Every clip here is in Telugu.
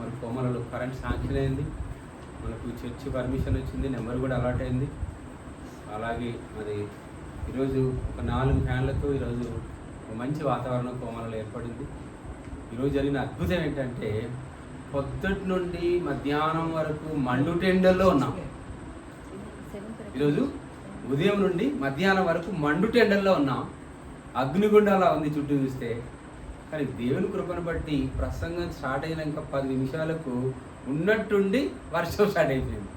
మరి కోమలలో కరెంట్ శాంక్షన్ అయింది, మనకు చర్చి పర్మిషన్ వచ్చింది, నెంబర్ కూడా అలాట్ అయింది. అలాగే మరి ఈరోజు ఒక 4 ఫ్యాన్లతో ఈరోజు ఒక మంచి వాతావరణం కోమలలో ఏర్పడింది. ఈరోజు జరిగిన అద్భుతం ఏంటంటే పొద్దుటి నుండి మధ్యాహ్నం వరకు మండుటెండల్లో ఉన్నాం. ఈరోజు ఉదయం నుండి మధ్యాహ్నం వరకు మండుటెండల్లో ఉన్నాం. అగ్నిగుండాలా ఉంది చుట్టూ చూస్తే. కానీ దేవుని కృపను బట్టి ప్రసంగం స్టార్ట్ అయినాక 10 నిమిషాలకు ఉన్నట్టుండి వర్షం స్టార్ట్ అయిపోయింది.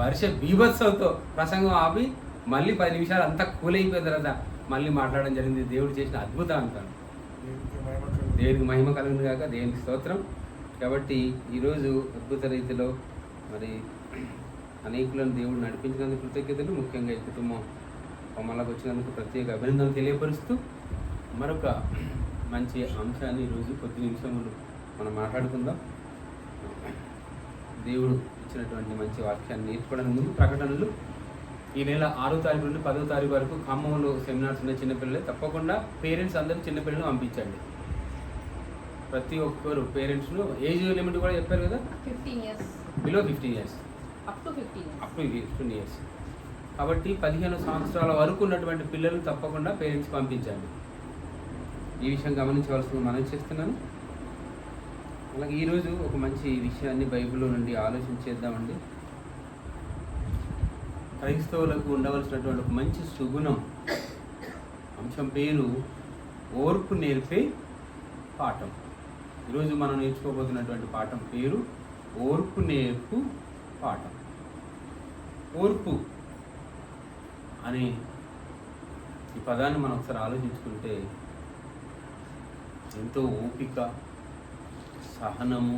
వర్ష బీభత్సంతో ప్రసంగం ఆపి మళ్ళీ 10 నిమిషాలు అంతా కూల్ అయిపోయిన తర్వాత మళ్ళీ మాట్లాడడం జరిగింది. దేవుడు చేసిన అద్భుతం అంటాను. దేవునికి మహిమ కలుగును కాక, దేవునికి స్తోత్రం. కాబట్టి ఈరోజు అద్భుత రీతిలో మరి అనేకులను దేవుడు నడిపించినందుకు కృతజ్ఞతలు. ముఖ్యంగా ఈ కుటుంబం మమ్మల్కి వచ్చినందుకు ప్రత్యేక అభినందనలు తెలియపరుస్తూ మరొక మంచి అంశాన్ని ఈరోజు కొద్ది నిమిషములు మనం మాట్లాడుకుందాం. దేవుడు ఇచ్చినటువంటి మంచి వాక్యాన్ని నేర్చుకోవడానికి ముందు ప్రకటనలు ఈ నెల 6వ తారీఖు నుండి 10వ తారీఖు వరకు ఖమ్మంలో సెమినార్స్ ఉన్న చిన్నపిల్లలే. తప్పకుండా పేరెంట్స్ అందరూ చిన్నపిల్లలను పంపించండి. ప్రతి ఒక్కరు పేరెంట్స్ను ఏజ్ లిమిట్ కూడా చెప్పారు కదా, 15 years, below 15 years, up to 15 years. కాబట్టి 15 సంవత్సరాల వరకు ఉన్నటువంటి పిల్లలు తప్పకుండా పేరెంట్స్ పంపించండి. ఈ విషయం గమనించవలసింది మనం చేస్తున్నాను. అలాగే ఈరోజు ఒక మంచి విషయాన్ని బైబిల్లో నుండి ఆలోచించేద్దామండి. క్రైస్తవులకు ఉండవలసినటువంటి ఒక మంచి సుగుణం అంశం పేరు ఓర్పు నేర్పే పాఠం. ఈరోజు మనం నేర్చుకోబోతున్నటువంటి పాఠం పేరు ఓర్పు నేర్పు పాఠం. ఓర్పు అనే ఈ పదాన్ని మనం ఒకసారి ఆలోచించుకుంటే ఎంతో ఓపిక, సహనము,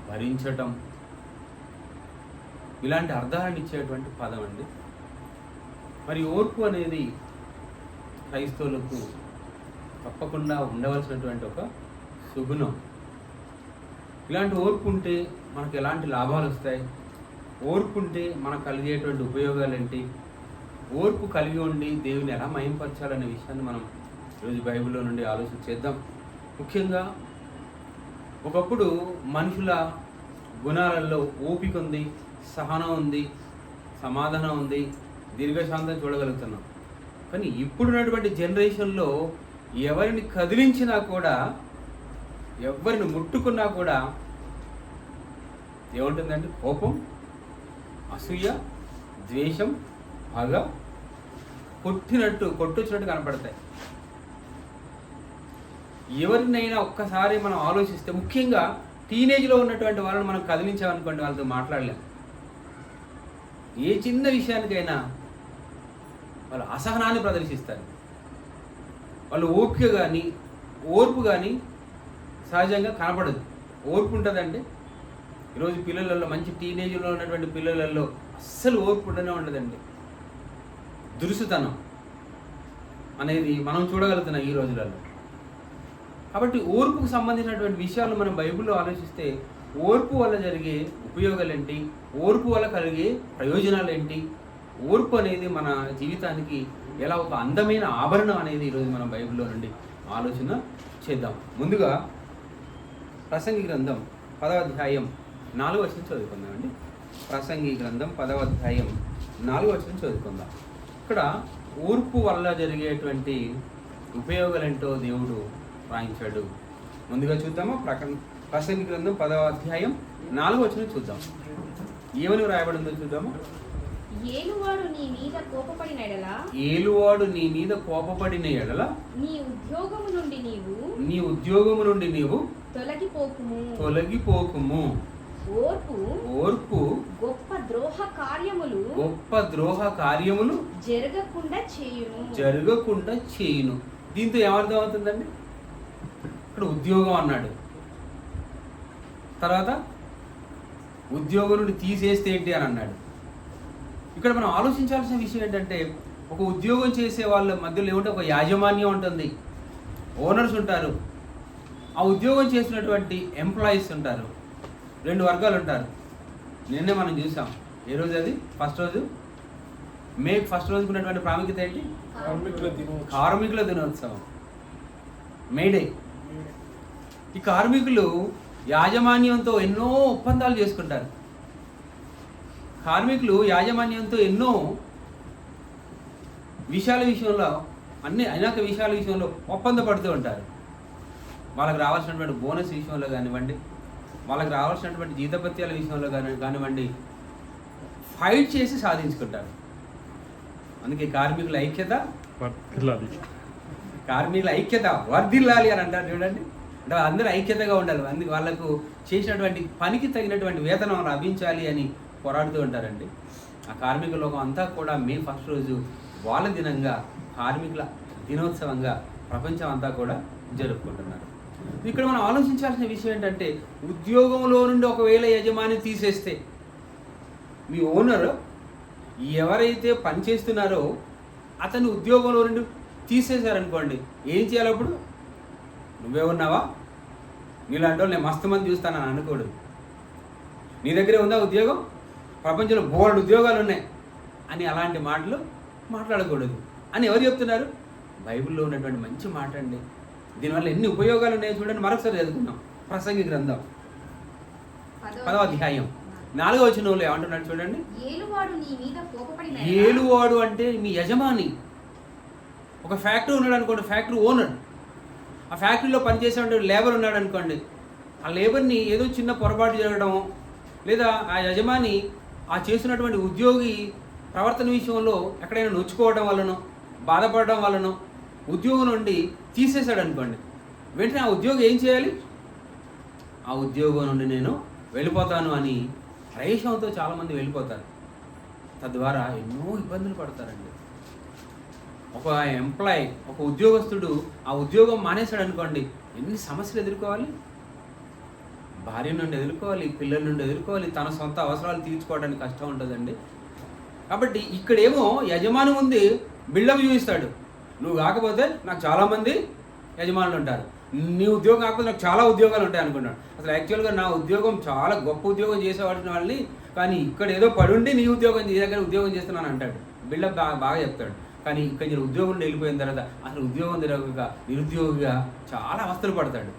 భరించటం, ఇలాంటి అర్థాలను ఇచ్చేటువంటి పదం అండి. మరి ఓర్పు అనేది క్రైస్తవులకు తప్పకుండా ఉండవలసినటువంటి ఒక సుగుణం. ఇలాంటి ఓర్పు ఉంటే మనకు ఎలాంటి లాభాలు వస్తాయి, ఓర్పు ఉంటే మనకు కలిగేటువంటి ఉపయోగాలు ఏంటి, ఓర్పు కలిగి ఉండి దేవుని ఎలా మహింపరచాలనే విషయాన్ని మనం ఈరోజు బైబిల్లో నుండి ఆలోచన చేద్దాం. ముఖ్యంగా ఒకప్పుడు మనుషుల గుణాలలో ఓపిక ఉంది, సహనం ఉంది, సమాధానం ఉంది, దీర్ఘశాంతం చూడగలుగుతున్నాం. కానీ ఇప్పుడున్నటువంటి జనరేషన్లో ఎవరిని కదిలించినా కూడా, ఎవరిని ముట్టుకున్నా కూడా ఏముంటుందంటే కోపం, అసూయ, ద్వేషం, పగ కొట్టొచ్చినట్టు కనపడతాయి. ఎవరినైనా ఒక్కసారి మనం ఆలోచిస్తే, ముఖ్యంగా టీనేజ్లో ఉన్నటువంటి వాళ్ళని మనం కదిలించామనుకోండి, వాళ్ళతో మాట్లాడలేం. ఏ చిన్న విషయానికైనా వాళ్ళు అసహనాన్ని ప్రదర్శిస్తారు. వాళ్ళు ఓపిక కానీ ఓర్పు కానీ సహజంగా కనపడదు. ఓర్పు ఉంటుందండి. ఈరోజు పిల్లలలో, మంచి టీనేజ్లో ఉన్నటువంటి పిల్లలలో అస్సలు ఓర్పు ఉండనే ఉండదండి. దురుసుతనం అనేది మనం చూడగలుగుతున్నాం ఈ రోజులలో. కాబట్టి ఓర్పుకు సంబంధించినటువంటి విషయాలు మనం బైబిల్లో ఆలోచిస్తే ఓర్పు వల్ల జరిగే ఉపయోగాలు ఏంటి, ఓర్పు వల్ల కలిగే ప్రయోజనాలు ఏంటి, ఓర్పు అనేది మన జీవితానికి ఎలా ఒక అందమైన ఆభరణం అనేది ఈరోజు మనం బైబిల్లో నుండి ఆలోచన చేద్దాం. ముందుగా ప్రసంగి గ్రంథం 10వ అధ్యాయం 4వ వచనం చదువుకుందామండి. ప్రసంగి గ్రంథం 10వ అధ్యాయం 4వ వచనం చదువుకుందాం. ఇక్కడ ఓర్పు వల్ల జరిగేటువంటి ఉపయోగాలేంటో దేవుడు రాయించాడు. ముందుగా చూద్దామా, ప్రసంగి గ్రంథం 10వ అధ్యాయం 4వ వచనం చూద్దాం. ఏమని రాయబడిందో చూద్దామా. ఏలువాడు నీ మీద కోపపడిన ఎడల నీ ఉద్యోగము నుండి నీవు తొలగిపోకుము. ఓర్పు గొప్ప ద్రోహ కార్యములు జరగకుండా చేయును. దీంతో ఏమర్థం అవుతుందండి? ఇక్కడ ఉద్యోగం అన్నాడు, తర్వాత ఉద్యోగం నుండి తీసేస్తే ఏంటి అని అన్నాడు. ఇక్కడ మనం ఆలోచించాల్సిన విషయం ఏంటంటే, ఒక ఉద్యోగం చేసే వాళ్ళ మధ్యలో ఏమంటే ఒక యాజమాన్యం ఉంటుంది, ఓనర్స్ ఉంటారు, ఆ ఉద్యోగం చేసినటువంటి ఎంప్లాయీస్ ఉంటారు. 2 వర్గాలు ఉంటారు. నిన్నే మనం చూసాం. ఏ రోజు అది? ఫస్ట్ రోజు, మే ఫస్ట్ రోజుకు ఉన్నటువంటి ప్రాముఖ్యత ఏంటి? కార్మికుల దినోత్సవం, మేడే. ఈ కార్మికులు యాజమాన్యంతో ఎన్నో ఒప్పందాలు చేసుకుంటారు. కార్మికులు యాజమాన్యంతో ఎన్నో విషయంలో అనేక విషయాల విషయంలో ఒప్పందపడుతూ ఉంటారు. వాళ్ళకి రావాల్సినటువంటి బోనస్ విషయంలో కానివ్వండి, వాళ్ళకి రావాల్సినటువంటి జీతభత్యాల విషయంలో కానివ్వండి, ఫైట్ చేసి సాధించుకుంటారు. అందుకే కార్మికుల ఐక్యత వర్ధిల్లాలి అని అంటారు చూడండి. అంటే అందరూ ఐక్యతగా ఉండాలి. అందుకే వాళ్ళకు చేసినటువంటి పనికి తగినటువంటి వేతనం లభించాలి అని పోరాడుతూ ఉంటారండి. ఆ కార్మిక లోకం అంతా కూడా మే 1 రోజు వాళ్ళ దినంగా, కార్మికుల దినోత్సవంగా ప్రపంచం అంతా కూడా జరుపుకుంటున్నారు. ఇక్కడ మనం ఆలోచించాల్సిన విషయం ఏంటంటే, ఉద్యోగంలో నుండి ఒకవేళ యజమాని తీసేస్తే, మీ ఓనర్ ఎవరైతే పనిచేస్తున్నారో అతను ఉద్యోగంలో నుండి తీసేశారనుకోండి, ఏం చేయాలి అప్పుడు? నువ్వే ఉన్నావా, నీలాంటి వాళ్ళు నేను మస్తు మంది చూస్తానని అనకూడదు. నీ దగ్గరే ఉందా ఉద్యోగం, ప్రపంచంలో బోల్డ్ ఉద్యోగాలు ఉన్నాయి అని అలాంటి మాటలు మాట్లాడకూడదు అని ఎవరు చెప్తున్నారు? బైబిల్లో ఉన్నటువంటి మంచి మాట అండి. దీనివల్ల ఎన్ని ఉపయోగాలు ఉన్నాయో చూడండి. మరొకసారి చదువుకున్నాం. ప్రసంగి గ్రంథం 10వ అధ్యాయం 4వ వచనంలో ఏమంటున్నాడు చూడండి. ఏలువాడు అంటే మీ యజమాని. ఒక ఫ్యాక్టరీ ఉన్నాడు అనుకోండి, ఫ్యాక్టరీ ఓనర్. ఆ ఫ్యాక్టరీలో పనిచేసే లేబర్ ఉన్నాడు అనుకోండి, ఆ లేబర్ని ఏదో చిన్న పొరపాటు జరగడం, లేదా ఆ యజమాని ఆ చేస్తున్నటువంటి ఉద్యోగి ప్రవర్తన విషయంలో ఎక్కడైనా నొచ్చుకోవడం వలనో, బాధపడడం వలనో ఉద్యోగం నుండి తీసేశాడు అనుకోండి, వెంటనే ఆ ఉద్యోగి ఏం చేయాలి? ఆ ఉద్యోగం నుండి నేను వెళ్ళిపోతాను అని రైషంతో చాలామంది వెళ్ళిపోతారు. తద్వారా ఎన్నో ఇబ్బందులు పడతారండి. ఒక ఎంప్లాయ్, ఒక ఉద్యోగస్తుడు ఆ ఉద్యోగం మానేశాడు అనుకోండి, ఎన్ని సమస్యలు ఎదుర్కోవాలి? భార్య నుండి ఎదుర్కోవాలి, పిల్లల నుండి ఎదుర్కోవాలి, తన సొంత అవసరాలు తీర్చుకోవడానికి కష్టం ఉంటుందండి. కాబట్టి ఇక్కడేమో యజమాని ఉంది బిల్డప్ చూపిస్తాడు. నువ్వు కాకపోతే నాకు చాలామంది యజమానులు ఉంటారు, నీ ఉద్యోగం కాకపోతే నాకు చాలా ఉద్యోగాలు ఉంటాయి అనుకున్నాడు. అసలు యాక్చువల్గా నా ఉద్యోగం చాలా గొప్ప ఉద్యోగం చేసేవాడిన వాళ్ళని, కానీ ఇక్కడ ఏదో పడుండి నీ దగ్గర ఉద్యోగం చేస్తున్నాను అంటాడు. బిల్డప్ బాగా చెప్తాడు. కానీ ఇక్కడ నేను ఉద్యోగం వెళ్ళిపోయిన తర్వాత అసలు ఉద్యోగం తిరగక నిరుద్యోగిగా చాలా అవస్థలు పడతాడు.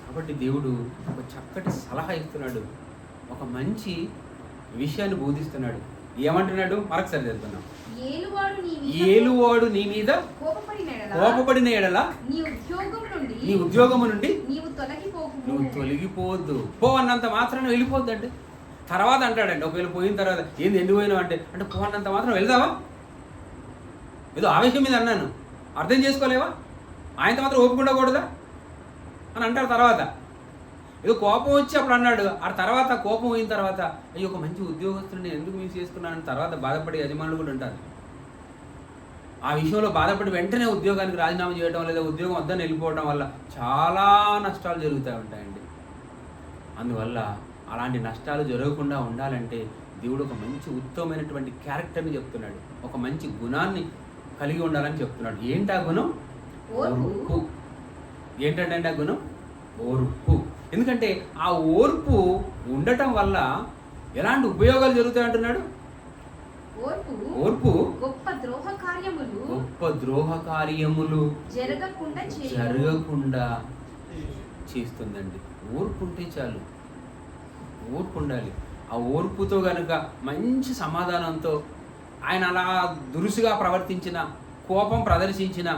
కాబట్టి దేవుడు ఒక చక్కటి సలహా ఇస్తున్నాడు, ఒక మంచి విషయాన్ని బోధిస్తున్నాడు. ఏమంటున్నాడు? మరొకసారి చెప్తున్నాం. ఏలువాడు నీ మీద కోపపడిన ఎడల నీ ఉద్యోగము నుండి నువ్వు తొలగిపోవద్దు. పోవన్నంత మాత్రం వెళ్ళిపోద్దండి. తర్వాత అంటాడండి, ఒకవేళ పోయిన తర్వాత ఏంది ఎందుకు పోయినావు అంటే పోవన్నంత మాత్రం వెళ్దావా? ఏదో ఆవేశం మీద అన్నాను, అర్థం చేసుకోలేవా? ఆయనతో మాత్రం ఓపుకుండకూడదా అని అంటారు. తర్వాత ఏదో కోపం వచ్చి అప్పుడు అన్నాడు. ఆ తర్వాత కోపం పోయిన తర్వాత అయ్యో ఒక మంచి ఉద్యోగస్తుని నేను ఎందుకు మిస్ చేసుకున్నానని తర్వాత బాధపడే యజమానులు కూడా ఉంటారు. ఆ విషయంలో బాధపడి వెంటనే ఉద్యోగానికి రాజీనామా చేయడం లేదా ఉద్యోగం వద్దని వెళ్ళిపోవడం వల్ల చాలా నష్టాలు జరుగుతూ ఉంటాయండి. అందువల్ల అలాంటి నష్టాలు జరగకుండా ఉండాలంటే దేవుడు ఒక మంచి ఉత్తమమైనటువంటి క్యారెక్టర్ని చెప్తున్నాడు, ఒక మంచి గుణాన్ని కలిగి ఉండాలని చెప్తున్నాడు. ఏంటి ఆ గుణం? ఓర్పు. ఏంటంటే ఆ గుణం? ఓర్పు. ఎందుకంటే ఆ ఓర్పు ఉండటం వల్ల ఎలాంటి ఉపయోగాలు జరుగుతాయి అంటున్నాడు? ఓర్పు గొప్ప ద్రోహ కార్యములు జరగకుండా చేస్తుందండి. ఓర్పు ఉంటే చాలు. ఓర్పు ఉండాలి. ఆ ఓర్పుతో కనుక మంచి సమాధానంతో ఆయన అలా దురుసుగా ప్రవర్తించిన, కోపం ప్రదర్శించిన,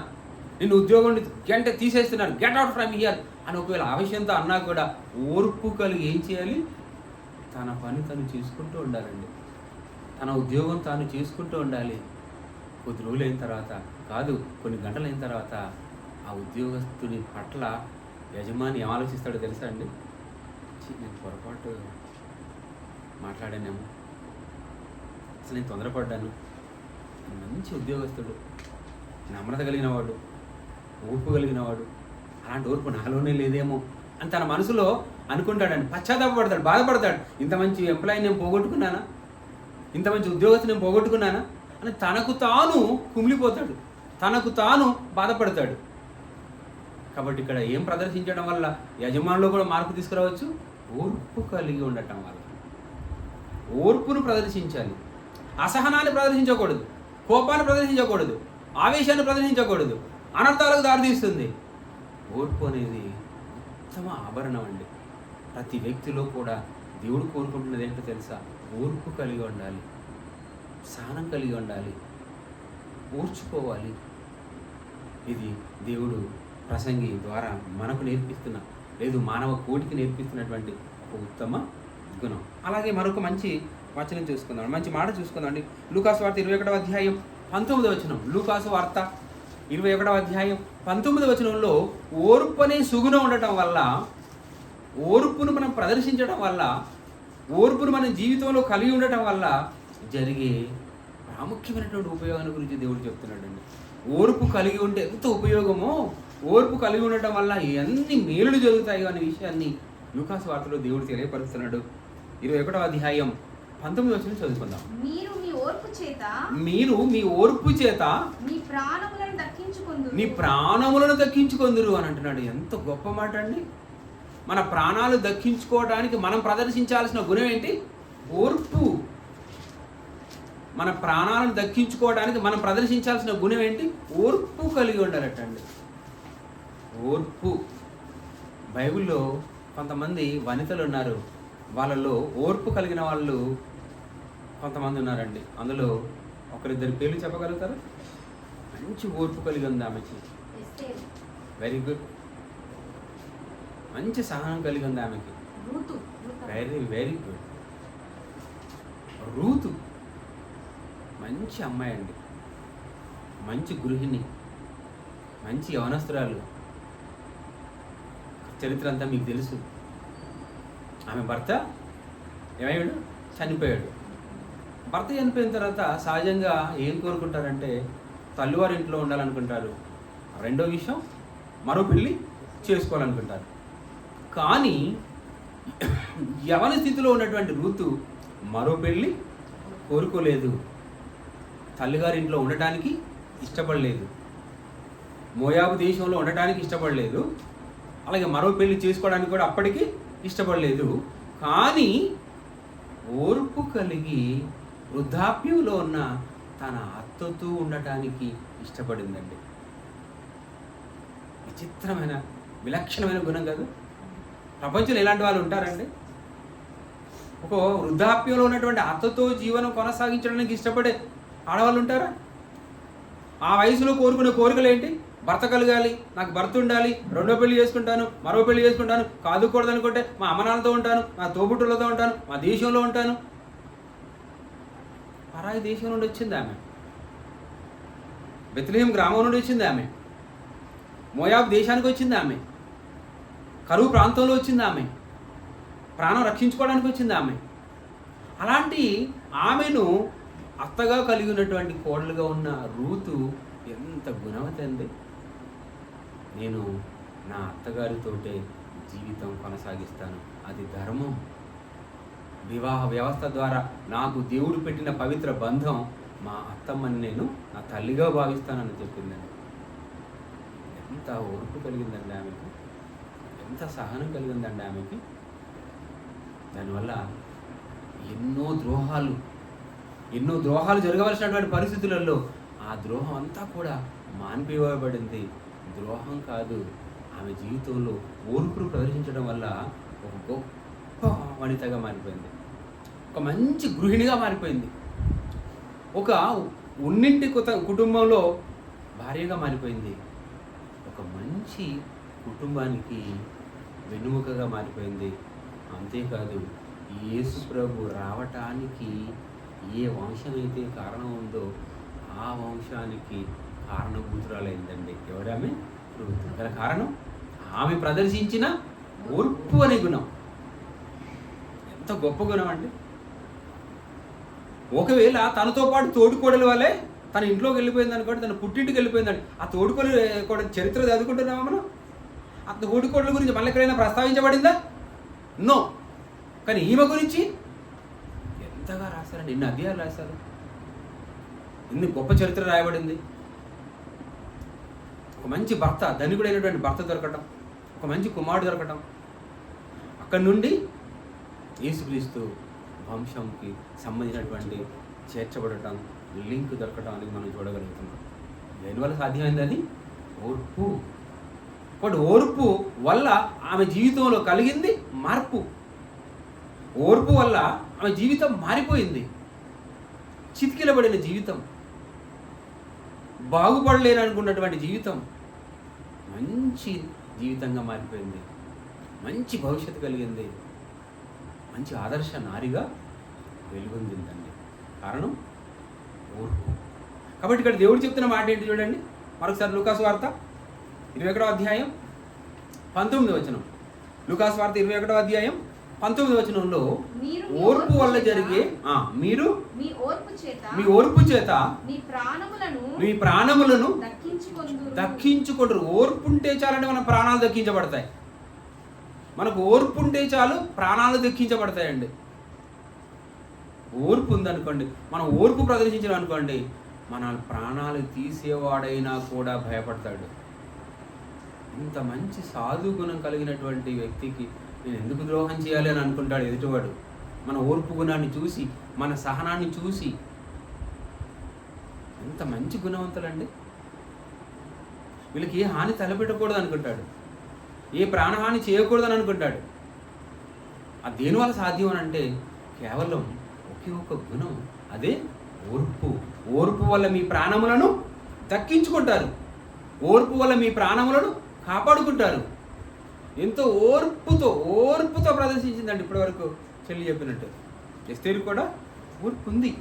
నిన్ను ఉద్యోగం గంట తీసేస్తున్నారు, గెట్ అవుట్ ఫ్రమ్ హియర్ అని ఒకవేళ ఆవేశంతో అన్నా కూడా ఓర్పు కలిగి ఏం చేయాలి? తన పని తను చేసుకుంటూ ఉండాలండి. తన ఉద్యోగం తాను చేసుకుంటూ ఉండాలి. కొద్ది రోజులు అయిన తర్వాత కాదు, కొన్ని గంటలు అయిన తర్వాత ఆ ఉద్యోగస్తుని పట్ల యజమాని ఏం ఆలోచిస్తాడో తెలుసా అండి? నేను పొరపాటు మాట్లాడానేమో, అసలు నేను తొందరపడ్డాను, మంచి ఉద్యోగస్తుడు, నమ్రత కలిగిన వాడు, ఓర్పు కలిగిన వాడు, అలాంటి ఓర్పు నాలోనే లేదేమో అని తన మనసులో అనుకుంటాడండి. పశ్చాత్తాపడతాడు, బాధపడతాడు. ఇంత మంచి ఎంప్లాయీ నేను పోగొట్టుకున్నానా, ఇంత మంచి ఉద్యోగస్తుని నేను పోగొట్టుకున్నానా అని తనకు తాను కుమిలిపోతాడు, తనకు తాను బాధపడతాడు. కాబట్టి ఇక్కడ ఏం ప్రదర్శించడం వల్ల యజమానులో కూడా మార్పు తీసుకురావచ్చు? ఓర్పు కలిగి ఉండటం వల్ల. ఓర్పును ప్రదర్శించాలి. అసహనాన్ని ప్రదర్శించకూడదు, కోపాన్ని ప్రదర్శించకూడదు, ఆవేశాన్ని ప్రదర్శించకూడదు, అనర్థాలకు దారితీస్తుంది. ఓర్పు అనేది ఉత్తమ ఆభరణం అండి. ప్రతి వ్యక్తిలో కూడా దేవుడు కోరుకుంటున్నది ఏంటో తెలుసా? ఓర్పు కలిగి ఉండాలి, సహనం కలిగి ఉండాలి, ఓర్చుకోవాలి. ఇది దేవుడు ప్రసంగి ద్వారా మనకు నేర్పిస్తున్న, లేదు మానవ కోటికి నేర్పిస్తున్నటువంటి ఒక ఉత్తమ గుణం. అలాగే మరొక మంచి వచనం చూసుకుందాం, మంచి మాట చూసుకుందాం అండి. లూకాసు వార్త 21వ అధ్యాయం 19వ వచనం. లూకాసు వార్త 21వ అధ్యాయం 19వ వచనంలో ఓర్పు అనే సుగుణం ఉండటం వల్ల, ఓర్పును మనం ప్రదర్శించడం వల్ల, ఓర్పును మన జీవితంలో కలిగి ఉండటం వల్ల జరిగే ప్రాముఖ్యమైనటువంటి ఉపయోగాన్ని గురించి దేవుడు చెప్తున్నాడండి. ఓర్పు కలిగి ఉంటే ఎంత ఉపయోగమో, ఓర్పు కలిగి ఉండటం వల్ల ఎన్ని మేలులు జరుగుతాయో అనే విషయాన్ని లూకాసు వార్తలో దేవుడు తెలియపరుస్తున్నాడు. 21వ అధ్యాయం 19వ వచనం చదువుకుందాం. మీరు మీ ఓర్పు చేత మీ ప్రాణములను దక్కించుకొందురు అని అంటున్నాడు. ఎంత గొప్ప మాట అండి. మన ప్రాణాలు దక్కించుకోవడానికి మనం ప్రదర్శించాల్సిన గుణం ఏంటి? ఓర్పు. మన ప్రాణాలను దక్కించుకోవడానికి మనం ప్రదర్శించాల్సిన గుణం ఏంటి? ఓర్పు కలిగి ఉండాలటండి. ఓర్పు. బైబిల్లో కొంతమంది వనితలు ఉన్నారు, వాళ్ళలో ఓర్పు కలిగిన వాళ్ళు కొంతమంది ఉన్నారండి. అందులో ఒకరిద్దరి పేర్లు చెప్పగలుగుతారు? మంచి ఓర్పు కలిగి ఉంది ఆమెకి, వెరీ గుడ్. మంచి సహనం కలిగి ఉంది ఆమెకి, వెరీ వెరీ గుడ్. రూతు మంచి అమ్మాయి అండి, మంచి గృహిణి, మంచి యవనస్తురాలు. చరిత్ర అంతా మీకు తెలుసు. ఆమె భర్త ఏమయ్యాడు? చనిపోయాడు. భర్త చనిపోయిన తర్వాత సహజంగా ఏం కోరుకుంటారంటే తల్లివారి ఇంట్లో ఉండాలనుకుంటారు. రెండో విషయం, మరో పెళ్ళి చేసుకోవాలనుకుంటారు. కానీ యవన స్థితిలో ఉన్నటువంటి రూతు మరో పెళ్ళి కోరుకోలేదు, తల్లిగారి ఇంట్లో ఉండటానికి ఇష్టపడలేదు, మోయాబు దేశంలో ఉండటానికి ఇష్టపడలేదు, అలాగే మరో పెళ్లి చేసుకోవడానికి కూడా అప్పటికి ఇష్టపడలేదు. కానీ ఓర్పు కలిగి వృద్ధాప్యంలో ఉన్న తన అత్తతో ఉండటానికి ఇష్టపడిందండి. విచిత్రమైన విలక్షణమైన గుణం కాదు? ప్రపంచంలో ఎలాంటి వాళ్ళు ఉంటారండి? ఒక వృద్ధాప్యంలో ఉన్నటువంటి అత్తతో జీవనం కొనసాగించడానికి ఇష్టపడే ఆడవాళ్ళు ఉంటారా? ఆ వయసులో కోరుకునే కోరికలు ఏంటి? భర్త కలగాలి, నాకు భర్త ఉండాలి, రెండో పెళ్లి చేసుకుంటాను, మరో పెళ్లి చేసుకుంటాను, కాదుకూడదు అనుకుంటే మా అమ్మనాన్నతో ఉంటాను, మా తోబుట్టులతో ఉంటాను, మా దేశంలో ఉంటాను. పరాయి దేశం నుండి వచ్చింది ఆమె, బెత్లెహేం గ్రామం నుండి వచ్చింది ఆమె, మోయాబు దేశానికి వచ్చింది ఆమె, కరువు ప్రాంతంలో వచ్చింది ఆమె, ప్రాణం రక్షించుకోవడానికి వచ్చింది ఆమె. అలాంటి ఆమెను అత్తగా కలిగి ఉన్నటువంటి కోడలుగా ఉన్న రూతు ఎంత గుణవతి అండి. నేను నా అత్తగారితోటే జీవితం కొనసాగిస్తాను, అది ధర్మం. వివాహ వ్యవస్థ ద్వారా నాకు దేవుడు పెట్టిన పవిత్ర బంధం, మా అత్తమ్మని నేను నా తల్లిగా భావిస్తానని చెప్పిందండి. ఎంత ఓర్పు కలిగిందండి ఆమెకు, ఎంత సహనం కలిగిందండి ఆమెకి. దానివల్ల ఎన్నో ద్రోహాలు జరగవలసినటువంటి పరిస్థితులలో ఆ ద్రోహం అంతా కూడా మాన్పివేయబడింది. ద్రోహం కాదు, ఆమె జీవితంలో ఓర్పును ప్రదర్శించడం వల్ల ఒక గొప్ప వనితగా మారిపోయింది, ఒక మంచి గృహిణిగా మారిపోయింది, ఒక ఉన్నింటి కుటుంబంలో భార్యగా మారిపోయింది, ఒక మంచి కుటుంబానికి వెన్నుముకగా మారిపోయింది. అంతేకాదు, యేసు ప్రభు రావటానికి ఏ వంశమైతే కారణం ఉందో ఆ వంశానికి కారణభూతురాలైందండి. ఎవరామె? రూతు. గల కారణం ఆమె ప్రదర్శించిన ఓర్పు అనే గుణం. ఎంత గొప్ప గుణం అండి. ఒకవేళ తనతో పాటు తోడుకోడల వల్లే తన ఇంట్లోకి వెళ్ళిపోయింది అనుకోండి, తన పుట్టింటికి వెళ్ళిపోయిందండి. ఆ తోడుకోడలు చరిత్ర చదువుకుంటున్నామా మనం? ఆ తోడుకోడల గురించి మళ్ళీ ఎక్కడైనా ప్రస్తావించబడిందా? నో. కానీ ఈమె గురించి ఎంతగా రాశారండి, ఎన్ని అధ్యాయాలు రాశారు, ఎన్ని గొప్ప చరిత్ర రాయబడింది. ఒక మంచి భర్త, ధనికుడైనటువంటి భర్త దొరకటం, ఒక మంచి కుమారుడు దొరకటం, అక్కడి నుండి యేసుక్రీస్తు వంశంకి సంబంధించినటువంటి చేర్చబడటం, లింక్ దొరకటం అనేది మనం చూడగలుగుతున్నాం. దేనివల్ల సాధ్యమైంది? అది ఓర్పు. కాబట్టి ఓర్పు వల్ల ఆమె జీవితంలో కలిగింది మార్పు. ఓర్పు వల్ల ఆమె జీవితం మారిపోయింది. చితికిలబడిన జీవితం, బాగుపడలేననుకున్నటువంటి జీవితం మంచి జీవితంగా మారిపోయింది. మంచి భవిష్యత్తు కలిగింది. మంచి ఆదర్శ నారిగా వెలుగొందిందండి. కారణం ఓర్పు. కాబట్టి ఇక్కడ దేవుడు చెప్తున్న మాట ఏంటి చూడండి. మరొకసారి లూకాసు వార్త 21వ అధ్యాయం 19వ వచనం. లూకాసు వార్త 21వ అధ్యాయం 19వ వచనంలో ఓర్పు వల్ల జరిగే మీరు మీ ఓర్పు చేత మీ ప్రాణములను దక్కించుకుంటారు. ఓర్పు ఉంటే చాలంటే మన ప్రాణాలు దక్కించబడతాయి. మనకు ఓర్పు ఉంటే చాలు ప్రాణాలు దక్కించబడతాయండి. ఓర్పు ఉందనుకోండి, మనం ఓర్పు ప్రదర్శించడం అనుకోండి, మన ప్రాణాలు తీసేవాడైనా కూడా భయపడతాడు. ఇంత మంచి సాధు గుణం కలిగినటువంటి వ్యక్తికి నేను ఎందుకు ద్రోహం చేయాలి అని అనుకుంటాడు ఎదుటివాడు. మన ఓర్పు గుణాన్ని చూసి, మన సహనాన్ని చూసి, ఎంత మంచి గుణవంతులండి. వీళ్ళకి ఏ హాని తలపెట్టకూడదు అనుకుంటాడు, ఏ ప్రాణహాని చేయకూడదని అనుకుంటాడు. అది దేనివల్ల సాధ్యం అని అంటే కేవలం ఒకే ఒక్క గుణం, అదే ఓర్పు. ఓర్పు వల్ల మీ ప్రాణములను దక్కించుకుంటారు. ఓర్పు వల్ల మీ ప్రాణములను కాపాడుకుంటారు. ఎంతో ఓర్పుతో ప్రదర్శించిందండి ఇప్పటి వరకు చెల్లి చెప్పినట్టు. ఎస్తేరు కూడా ఓర్పు ఉంది.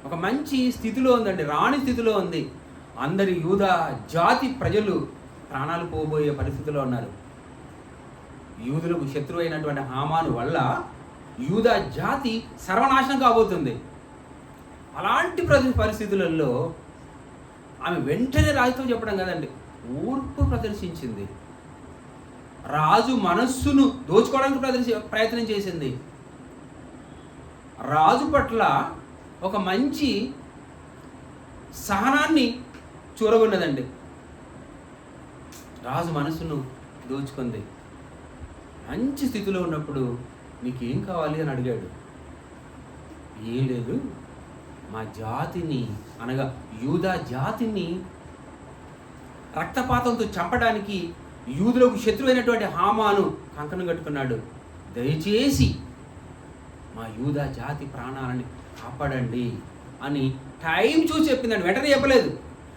ఒక మంచి స్థితిలో ఉందండి, రాణి స్థితిలో ఉంది. అందరి యూదా జాతి ప్రజలు ప్రాణాలు పోబోయే పరిస్థితిలో ఉన్నారు. యూదులకు శత్రువు అయినటువంటి హామాను వల్ల యూదా జాతి సర్వనాశనం కాబోతుంది. అలాంటి పరిస్థితులలో ఆమె వెంటనే రాజుతో చెప్పడం కదండి, ఓర్పు ప్రదర్శించింది. రాజు మనస్సును దోచుకోవడానికి ప్రయత్నం చేసింది. రాజు పట్ల ఒక మంచి సహనాన్ని చూరగొన్నదండి. రాజు మనస్సును దోచుకుంది. మంచి స్థితిలో ఉన్నప్పుడు నీకేం కావాలి అని అడిగాడు. ఏం లేదు, మా జాతిని అనగా యూదా జాతిని రక్తపాతంతో చంపడానికి యూదులకు శత్రువైనటువంటి హామాను కంకణం కట్టుకున్నాడు. దయచేసి మా యూదా జాతి ప్రాణాలని కాపాడండి అని టైం చూసి చెప్పిందండి. వెంటనే చెప్పలేదు.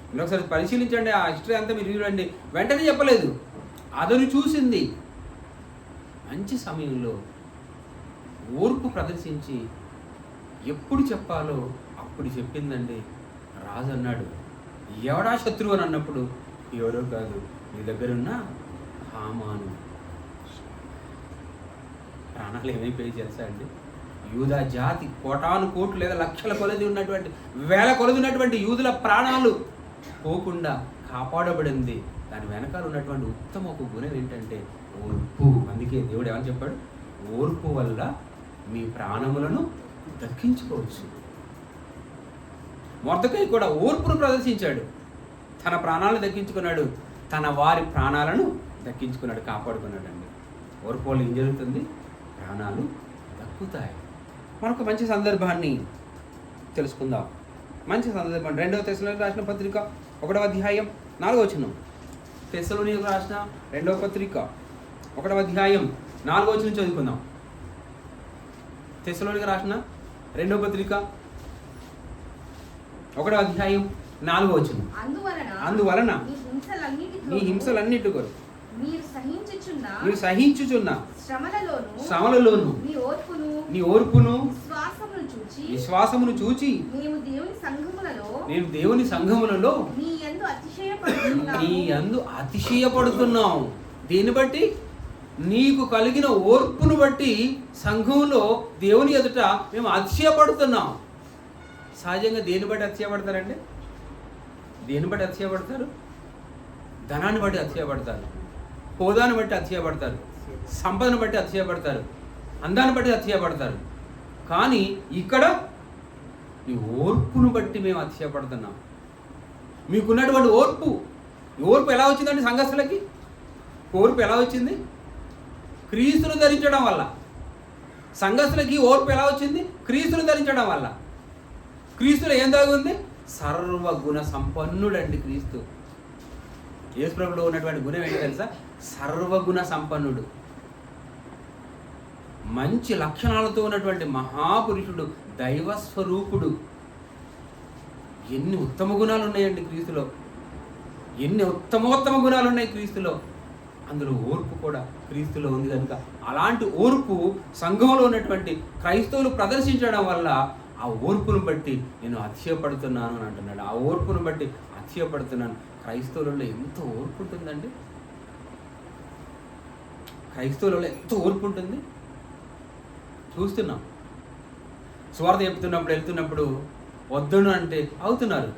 మీరు ఒకసారి పరిశీలించండి, ఆ హిస్టరీ అంతా మీరు చూడండి. వెంటనే చెప్పలేదు, అతను చూసింది. మంచి సమయంలో ఓర్పు ప్రదర్శించి ఎప్పుడు చెప్పాలో అప్పుడు చెప్పిందండి. రాజు అన్నాడు, ఎవడా శత్రువు అని అన్నప్పుడు ఎవరో కాదు, నీ దగ్గరున్న హామాను. ప్రాణాలు ఏమైపోయి తెలుసా అండి? యూదా జాతి కోటాను కోట్లు లేదా లక్షల కొలది ఉన్నటువంటి, వేల కొలది ఉన్నటువంటి యూదుల ప్రాణాలు పోకుండా కాపాడబడింది. దాని వెనకాల ఉన్నటువంటి ఉత్తమ ఒక గుణం ఏంటంటే ఓర్పు. అందుకే దేవుడు ఏమని చెప్పాడు? ఓర్పు వల్ల మీ ప్రాణములను దక్కించుకోవచ్చు. మొర్దెకై కూడా ఓర్పును ప్రదర్శించాడు. తన ప్రాణాలను దక్కించుకున్నాడు, తన వారి ప్రాణాలను దక్కించుకున్నాడు, కాపాడుకున్నాడు అండి. ఓర్పు వల్ల ఏం జరుగుతుంది? ప్రాణాలు దక్కుతాయి. మనకు మంచి సందర్భాన్ని తెలుసుకుందాం. మంచి సందర్భం 2వ తెస్సలోనికీయులకు రాసిన పత్రిక 1వ అధ్యాయం 4వ వచనం. తెస్సలోనికీయులకు రాసిన 2వ పత్రిక 1వ అధ్యాయం 4వ వచనం చదువుకుందాం. తెస్సలోనికీయులకు రాసిన 2వ పత్రిక 1వ అధ్యాయం 4వ వచనం. అందువలన మీ హింసలన్నిటి కొరకు మీరు సహించుచున్న శ్రమలలోను నీ ఓర్పును విశ్వాసమును చూచి నేను దేవుని సంఘములలో నీ యందు అతిశయపడుతున్నాం. దీన్ని బట్టి, నీకు కలిగిన ఓర్పును బట్టి సంఘంలో దేవుని ఎదుట మేము అతిశయపడుతున్నాం. సహజంగా దేన్ని బట్టి అతిశయపడతారండి? దేన్ని బట్టి అతిశయపడతారు? ధనాన్ని బట్టి అతిశయపడతారు, హోదాను బట్టి అతిశయపడతారు, సంపదను బట్టి అతిశయపడతారు, అందాన్ని బట్టి అతిశయపడతారు. కానీ ఇక్కడ ఈ ఓర్పును బట్టి మేము అతిశయపడుతున్నాం. మీకున్నటువంటి ఓర్పు, ఈ ఓర్పు ఎలా వచ్చిందండి సంఘస్థులకి? ఓర్పు ఎలా వచ్చింది? క్రీస్తును ధరించడం వల్ల. సంఘస్థులకి ఓర్పు ఎలా వచ్చింది? క్రీస్తును ధరించడం వల్ల. క్రీస్తులో ఏం దాగి ఉంది? సర్వగుణ సంపన్నుడండి క్రీస్తు. యేసుప్రభులో ఉన్నటువంటి గుణం ఏంటి తెలుసా? సర్వగుణ సంపన్నుడు, మంచి లక్షణాలతో ఉన్నటువంటి మహాపురుషుడు, దైవస్వరూపుడు. ఎన్ని ఉత్తమ గుణాలు ఉన్నాయండి క్రీస్తులో, ఎన్ని ఉత్తమోత్తమ గుణాలు ఉన్నాయి క్రీస్తులో. అందులో ఓర్పు కూడా క్రీస్తులో ఉంది కనుక అలాంటి ఓర్పు సంఘంలో ఉన్నటువంటి క్రైస్తవులు ప్రదర్శించడం వల్ల ఆ ఓర్పును బట్టి నేను అతిశయపడుతున్నాను అని అంటున్నాడు. ఆ ఓర్పును బట్టి అతిశయపడుతున్నాను. క్రైస్తవులలో ఎంత ఓర్పు ఉంటుందండి, క్రైస్తవులలో ఎంత ఓర్పు ఉంటుంది చూస్తున్నాం. సువార్త చెప్తున్నప్పుడు వెళ్తున్నప్పుడు వద్దును అంటే అవుతున్నారు,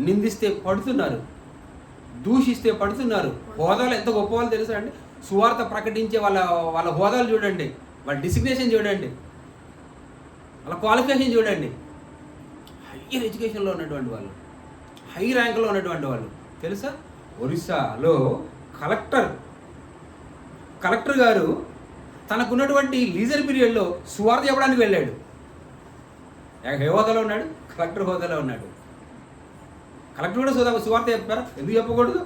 నిందిస్తే పడుతున్నారు, దూషిస్తే పడుతున్నారు. హోదాలు ఎంత గొప్ప వాళ్ళు తెలుసా అండి? సువార్త ప్రకటించే వాళ్ళ హోదాలు చూడండి, వాళ్ళ డిసిగ్నేషన్ చూడండి, వాళ్ళ క్వాలిఫికేషన్ చూడండి. హయ్యర్ ఎడ్యుకేషన్లో ఉన్నటువంటి వాళ్ళు, హై ర్యాంక్లో ఉన్నటువంటి వాళ్ళు తెలుసా? ఒరిస్సాలో కలెక్టర్ గారు తనకున్నటువంటి లీజర్ పీరియడ్లో సువార్త చెప్పడానికి వెళ్ళాడు. ఏ హోదాలో ఉన్నాడు? కలెక్టర్ హోదాలో ఉన్నాడు. కలెక్టర్ కూడా సువార్త చెప్పారా? ఎందుకు చెప్పకూడదు?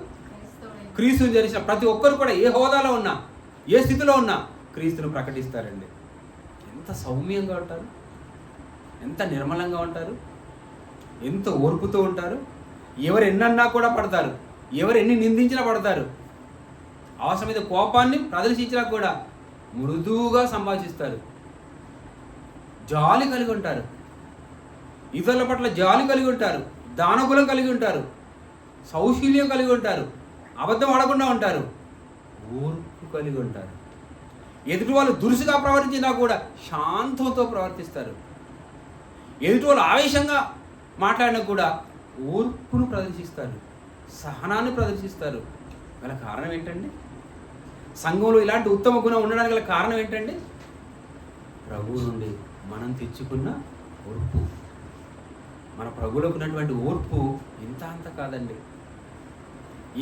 క్రీస్తుని జరిసిన ప్రతి ఒక్కరు కూడా ఏ హోదాలో ఉన్నా, ఏ స్థితిలో ఉన్నా క్రీస్తును ప్రకటిస్తారండి. ఎంత సౌమ్యంగా ఉంటారు, ఎంత నిర్మలంగా ఉంటారు, ఎంత ఓర్పుతో ఉంటారు. ఎవరు ఎన్నన్నా కూడా పడతారు, ఎవరు ఎన్ని నిందించినా పడతారు. అవసరమైన కోపాన్ని ప్రదర్శించినా కూడా మృదువుగా సంభాషిస్తారు. జాలి కలిగి ఉంటారు, ఇతరుల పట్ల జాలి కలిగి ఉంటారు, దానగులం కలిగి ఉంటారు, సౌశీల్యం కలిగి ఉంటారు, అబద్ధం ఆడకుండా ఉంటారు, ఓర్పు కలిగి ఉంటారు. ఎదుటి వాళ్ళు దురుసుగా ప్రవర్తించినా కూడా శాంతంతో ప్రవర్తిస్తారు. ఎదుటి వాళ్ళు ఆవేశంగా మాట్లాడినా కూడా ఓర్పును ప్రదర్శిస్తారు, సహనాన్ని ప్రదర్శిస్తారు. గల కారణం ఏంటండి? సంఘంలో ఇలాంటి ఉత్తమ గుణం ఉండడానికి గల కారణం ఏంటండి? ప్రభువు నుండి మనం తెచ్చుకున్న ఓర్పు. మన ప్రభువులకు ఉన్నటువంటి ఓర్పు ఇంత అంత కాదండి.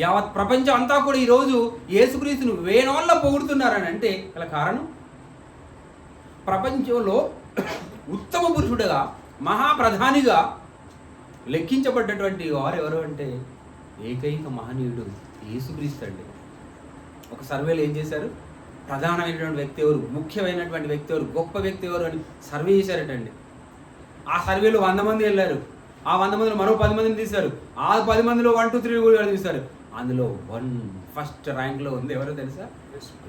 యావత్ ప్రపంచం అంతా కూడా ఈరోజు యేసుక్రీస్తును వేణోళ్ళ పొగుడుతున్నారని అంటే గల కారణం, ప్రపంచంలో ఉత్తమ పురుషుడుగా మహాప్రధానిగా లెక్కించబడ్డటువంటి వారు ఎవరు అంటే ఏకైక మహనీయుడు యేసుక్రీస్తు అండి. ఒక సర్వేలో ఏం చేశారు? ప్రధానమైనటువంటి వ్యక్తి ఎవరు, ముఖ్యమైనటువంటి వ్యక్తి ఎవరు, గొప్ప వ్యక్తి ఎవరు అని సర్వే చేశారటండి. ఆ సర్వేలో 100 మంది వెళ్ళారు. ఆ 100 మందిలో మరో 10 మందిని తీశారు. ఆ 10 మందిలో 1, 2, 3 కూడా తీశారు. అందులో ఫస్ట్ ర్యాంక్లో ఉంది ఎవరో తెలుసా?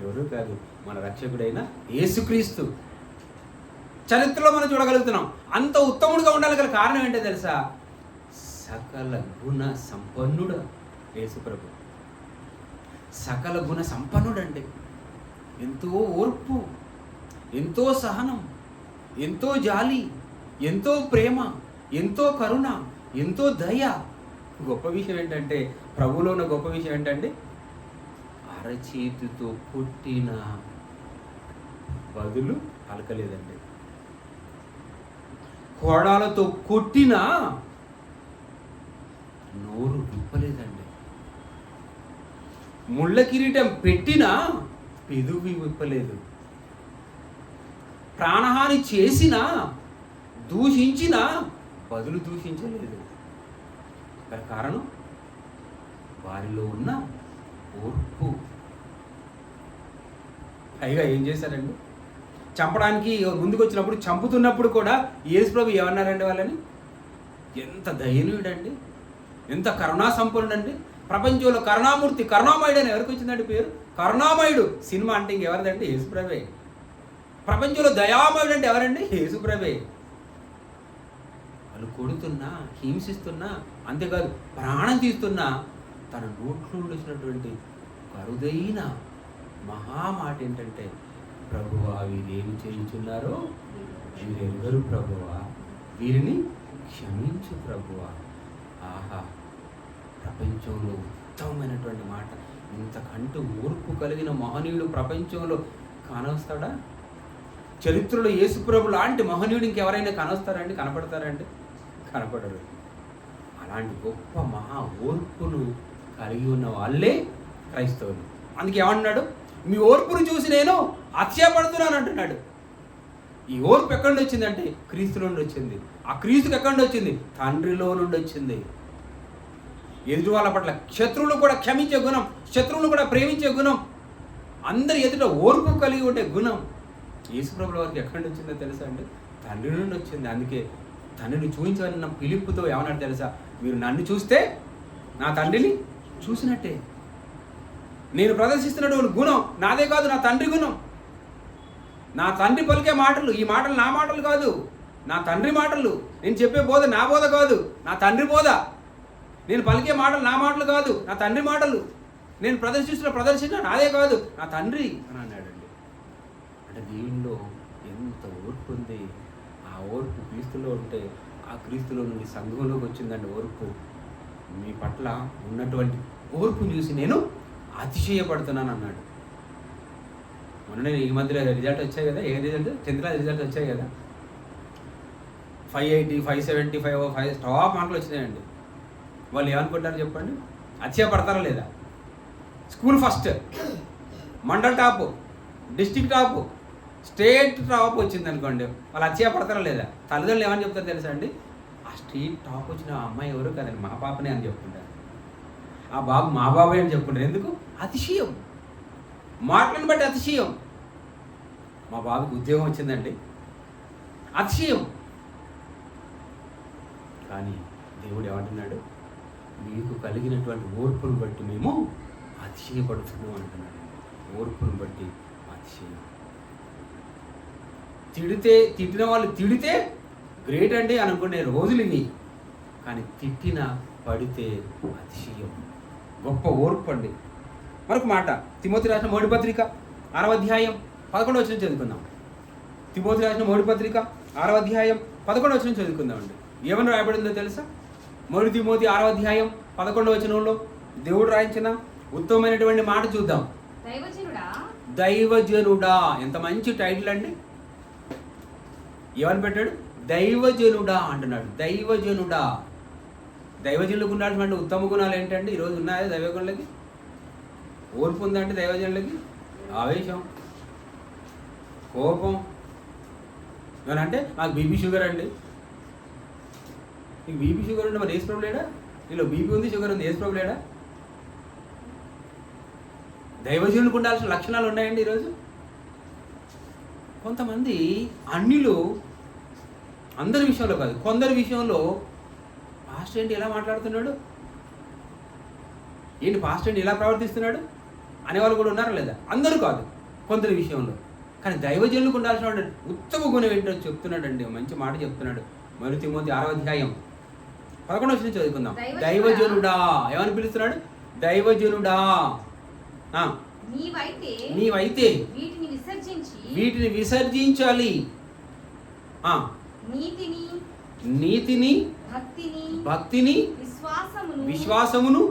ఎవరు కాదు, మన రక్షకుడైన యేసుక్రీస్తు. చరిత్రలో మనం చూడగలుగుతున్నాం. అంత ఉత్తముడుగా ఉండాలి గల కారణం ఏంటో తెలుసా? సకల గుణ సంపన్నుడు యేసుప్రభు. సకల గుణ సంపన్నుడండి. ఎంతో ఓర్పు, ఎంతో సహనం, ఎంతో జాలి, ఎంతో ప్రేమ, ఎంతో కరుణ, ఎంతో దయ. గొప్ప విషయం ఏంటంటే, ప్రభువులో ఉన్న గొప్ప విషయం ఏంటంటే, అరచేతితో కొట్టిన బదులు పలకలేదండి, కోడాలతో కొట్టిన నోరు విప్పలేదండి, ముళ్ళ కిరీటం పెట్టినా పెదవి విప్పలేదు, ప్రాణహాని చేసిన దూషించిన బదులు దూషించలేదు. కారణం వారిలో ఉన్న ఓర్పు. పైగా ఏం చేశారండి? చంపడానికి ముందుకు వచ్చినప్పుడు, చంపుతున్నప్పుడు కూడా యేసుప్రభు ఏమన్నారండి వాళ్ళని? ఎంత దయనీయుడండి, ఎంత కరుణా సంపన్నుడండి. ప్రపంచంలో కరుణామూర్తి, కరుణామయుడు అని ఎవరికి వచ్చిందండి పేరు? కరుణామయుడు సినిమా అంటే ఇంకెవరిదండి? యేసుప్రభే. ప్రపంచంలో దయామయుడు అంటే ఎవరండి? యేసుప్రభే. వాళ్ళు కొడుతున్నా, హింసిస్తున్నా, అంతేకాదు ప్రాణం తీస్తున్నా తన నోట్లో వచ్చినటువంటి అరుదైన మహామాట ఏంటంటే, ప్రభువా వీరేమి చేయించున్నారో వీరెవరు ప్రభువా, వీరిని క్షమించు ప్రభువా. ఆహా, ప్రపంచంలో ఉత్తమమైనటువంటి మాట. ఇంతకంటూ ఓర్పు కలిగిన మహనీయుడు ప్రపంచంలో కానొస్తాడా? చరిత్రలో యేసుప్రభు లాంటి మహనీయుడు ఇంకెవరైనా కానొస్తారండి? కనపడతారండి? కనపడరు. అలాంటి గొప్ప మహా ఓర్పును కలిగి ఉన్న వాళ్ళే క్రైస్తవులు. అందుకే ఏమన్నాడు? మీ ఓర్పును చూసి నేను అతిశయపడుతున్నాను అంటున్నాడు. ఈ ఓర్పు ఎక్కడి నుండి వచ్చిందంటే క్రీస్తులో నుండి వచ్చింది. ఆ క్రీస్తుకి ఎక్కడి నుండి వచ్చింది? తండ్రిలో నుండి వచ్చింది. ఎదుటి వాళ్ళ పట్ల శత్రువులు కూడా క్షమించే గుణం, శత్రువులు కూడా ప్రేమించే గుణం, అందరి ఎదుట ఓర్పు కలిగి ఉండే గుణం యేసుప్రభుల వారికి ఎక్కడి నుంచి వచ్చిందో తెలుసా అండి? తండ్రి నుండి వచ్చింది. అందుకే తండ్రిని చూపించాలన్న పిలుపుతో ఏమన్నాడు తెలుసా? మీరు నన్ను చూస్తే నా తండ్రిని చూసినట్టే. నేను ప్రదర్శిస్తున్నటువంటి గుణం నాదే కాదు, నా తండ్రి గుణం. నా తండ్రి పలికే మాటలు, ఈ మాటలు నా మాటలు కాదు, నా తండ్రి మాటలు. నేను చెప్పే బోధ నా బోధ కాదు, నా తండ్రి బోధ. నేను పలికే మాటలు నా మాటలు కాదు, నా తండ్రి మాటలు. నేను ప్రదర్శిస్తున్న ప్రదర్శన నాదే కాదు, నా తండ్రి అని అన్నాడండి. అంటే దీనిలో ఎంత ఓర్పు ఉంది. ఆ ఓర్పు క్రీస్తులో ఉంటే ఆ క్రీస్తులో నుండి సంఘంలోకి వచ్చిందండి ఓర్పు. మీ పట్ల ఉన్నటువంటి ఓర్పును చూసి నేను అతిశయపడుతున్నాను అన్నాడు. మొన్న ఈ మధ్యలో రిజల్ట్ వచ్చాయి కదా, ఏ రిజల్ట్? 10th క్లాస్ రిజల్ట్ వచ్చాయి కదా, 580, 575, 5 టాప్ మార్కులు వచ్చినాయండి. వాళ్ళు ఏమనుకుంటారు చెప్పండి? అతిశయపడతారా లేదా? School first, mandal top, district top, state top వచ్చింది అనుకోండి, వాళ్ళు అతిశయపడతారా లేదా? తల్లిదండ్రులు ఏమని చెప్తారు తెలుసా అండి? ఆ స్టేట్ టాప్ వచ్చిన అమ్మాయి ఎవరు కదండి, మా పాపనే అని చెప్పుకుంటారు. ఆ బాబు మా బాబే అని చెప్పుకుంటారు. ఎందుకు? అతిశయం, మాటలను బట్టి అతిశయం. మా బాబుకి ఉద్యోగం వచ్చిందండి, అతిశయం. కానీ దేవుడు ఏమంటున్నాడు? మీకు కలిగినటువంటి ఓర్పును బట్టి మేము అతిశయపడుతున్నాం అంటున్నాడు. ఓర్పును బట్టి అతిశయం. తిట్టిన వాళ్ళు తిడితే గ్రేట్ అండి అనుకునే రోజులు ఇవి. కానీ తిట్టిన పడితే అతిశయం, గొప్ప ఓర్పు అండి. మరొక మాట, తిమోతి రాసిన మొదటి పత్రిక 6వ అధ్యాయం 11వ వచనం చదువుకుందాం. తిమోతి రాసిన మొదటి పత్రిక 6వ అధ్యాయం 11వ వచనం చదువుకుందామండి. ఏమని రాయబడిందో తెలుసా? మొదటి తిమోతి 6వ అధ్యాయం 11వ వచనంలో దేవుడు రాయించిన ఉత్తమమైనటువంటి మాట చూద్దాం. దైవజనుడా. ఎంత మంచి టైటిల్ అండి. ఏమని పెట్టాడు? దైవజనుడా అంటున్నాడు. దైవజనుడా. దైవజనులకు ఉండాల్సిన ఉత్తమ గుణాలు ఏంటంటే ఈరోజు ఉన్నాయా దైవజనులకి? ఓర్పు ఉందంటే దైవజనులకి? ఆవేశం, కోపం. ఏమనంటే నాకు బీపీ షుగర్ అండి. నీకు బీపీ షుగర్ ఉంటే మరి ఏసు ప్రాబ్లం లేడా? నీలో బీపీ ఉంది, షుగర్ ఉంది, ఏసు ప్రాబ్లం లేడా? దైవజనులకు ఉండాల్సిన లక్షణాలు ఉన్నాయండి ఈరోజు. కొంతమంది అన్యులు, అందరి విషయంలో కాదు, కొందరి విషయంలో పాస్టర్ ఏంటి ఎలా మాట్లాడుతున్నాడు, ఏంటి పాస్టర్ ఏంటి ఎలా ప్రవర్తిస్తున్నాడు అనేవాళ్ళు కూడా ఉన్నారా లేదా? అందరూ కాదు, కొందరి విషయంలో. కానీ దైవజనులకు ఉండాల్సిన ఉత్తమ గుణం ఏంటో చెప్తున్నాడండి. మంచి మాట చెప్తున్నాడు. మొదటి తిమోతి 6వ అధ్యాయం 11వ వచనం చదువుకుందాం. దైవజనుడా. ఏమని పిలుస్తున్నాడు? దైవజనుడా. నీవైతే వీటిని విసర్జించాలి. నీతిని, భక్తిని, విశ్వాసమును,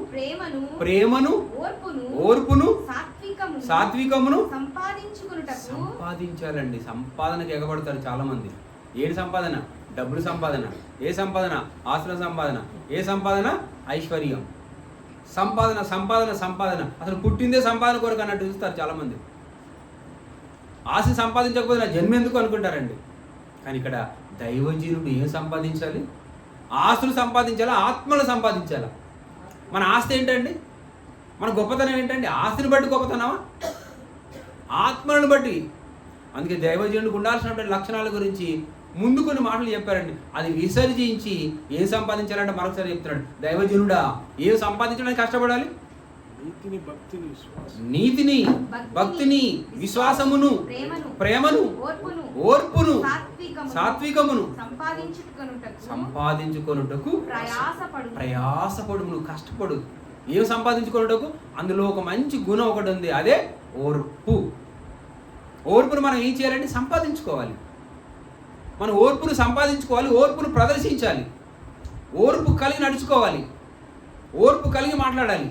ప్రేమను, ఓర్పును, సాత్వికమును సంపాదించాలండి. సంపాదనకు ఎగబడతారు చాలా మంది. ఏది సంపాదన? డబ్బులు సంపాదన. ఏ సంపాదన? ఆస్తుల సంపాదన. ఏ సంపాదన? ఐశ్వర్యం. సంపాదన, సంపాదన, సంపాదన. అసలు పుట్టిందే సంపాదన కొరకు అన్నట్టు చూస్తారు చాలామంది. ఆస్తి సంపాదించకపోతే నా జన్మ ఎందుకు అనుకుంటారండి. కానీ ఇక్కడ దైవజనుడు ఏం సంపాదించాలి? ఆస్తులు సంపాదించాలా? ఆత్మలు సంపాదించాలా? మన ఆస్తి ఏంటండి? మన గొప్పతనం ఏంటండి? ఆస్తిని బట్టి గొప్పతనమా? ఆత్మలను బట్టి. అందుకే దైవజనుడికి ఉండాల్సినటువంటి లక్షణాల గురించి ముందు కొన్ని మాటలు చెప్పారండి. అది విసర్జించి ఏం సంపాదించాలంటే మరొకసారి చెప్తున్నాడు. దైవజనుడా ఏం సంపాదించడానికి కష్టపడాలి? నీతిని, భక్తిని, విశ్వాసమును, ప్రేమను, ఓర్పును, సాత్వికమును సంపాదించుకొనుటకు ప్రయాసపడు. నువ్వు కష్టపడు. ఏం సంపాదించుకొనుటకు? అందులో ఒక మంచి గుణం ఒకటి ఉంది, అదే ఓర్పు. ఓర్పును మనం ఏం చేయాలంటే సంపాదించుకోవాలి. మనం ఓర్పును సంపాదించుకోవాలి, ఓర్పును ప్రదర్శించాలి, ఓర్పు కలిగి నడుచుకోవాలి, ఓర్పు కలిగి మాట్లాడాలి.